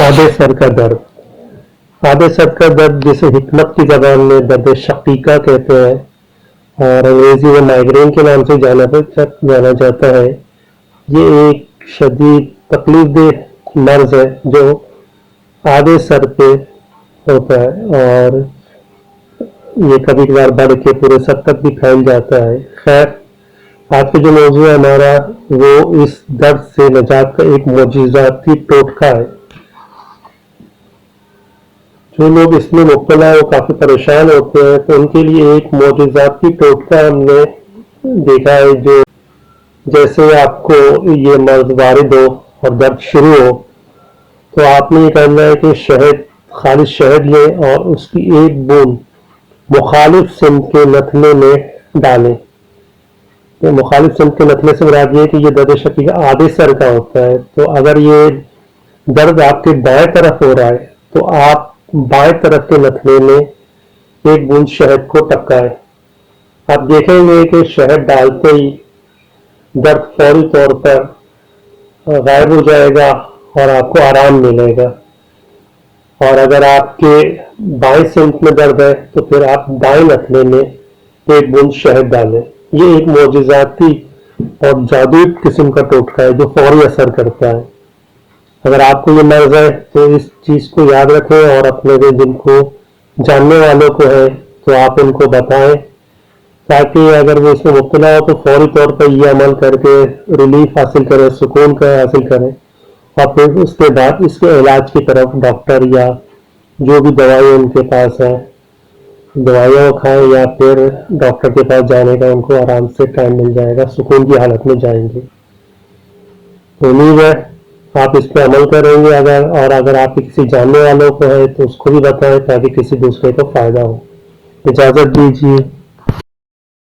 आधे सर का दर्द। आधे सर का दर्द जिसे हिकमत की जबान में दर्द शकीका कहते हैं और अंग्रेजी में माइग्रेन के नाम से जाना जाता है। ये एक शदीद तकलीफदेह मर्ज है जो आधे सर पे होता है और ये कभी कभार बढ़ के पूरे सर तक भी फैल जाता है। खैर, आज के जो मौजूद है हमारा, वो इस दर्द से निजात का एक मोजिज़ाती टोटका है। जो लोग इसमें मुब्तला है वो काफ़ी परेशान होते हैं, तो उनके लिए एक मोजिज़ाती टोटका हमने देखा है। जो जैसे आपको ये मर्ज वारिद हो और दर्द शुरू हो, तो आपने ये करना है कि खालिश शहद लें और उसकी एक बूंद मुखालिफ सिम्त के नथले में डालें। तो मुखालिफ सिम्त के नथले से मुराद ये है कि ये दर्द शकीका आधे सर का होता है। तो अगर ये दर्द आपके दाएं तरफ हो रहा है तो आप बाएं तरफ के नथले में एक बूंद शहद को टपकाएं। आप देखेंगे कि शहद डालते ही दर्द फौरी तौर पर गायब हो जाएगा और आपको आराम मिलेगा। और अगर आपके बाएं सिम्त में दर्द है तो फिर आप दाएं नथले में एक बूंद शहद डालें। ये एक मोजिज़ाती और जादुई किस्म का टोटका है जो फौरी असर करता है। अगर आपको ये मर्ज है तो इस चीज़ को याद रखें और अपने जिनको जानने वालों को है तो आप उनको बताएं, ताकि अगर वो इसमें मुब्तला हो तो फौरी तौर पर ये अमल करके रिलीफ हासिल करें, सुकून का हासिल करें और फिर उसके बाद इसके इलाज की तरफ डॉक्टर या जो भी दवाई उनके पास है दवाइयाँ खाएं या फिर डॉक्टर के पास जाने का उनको आराम से टाइम मिल जाएगा, सुकून की हालत में जाएंगे। तो उम्मीद है आप इस पर अमल करेंगे। अगर आप किसी जानने वालों को है तो उसको भी बताएं ताकि किसी दूसरे को फ़ायदा हो। इजाज़त दीजिए।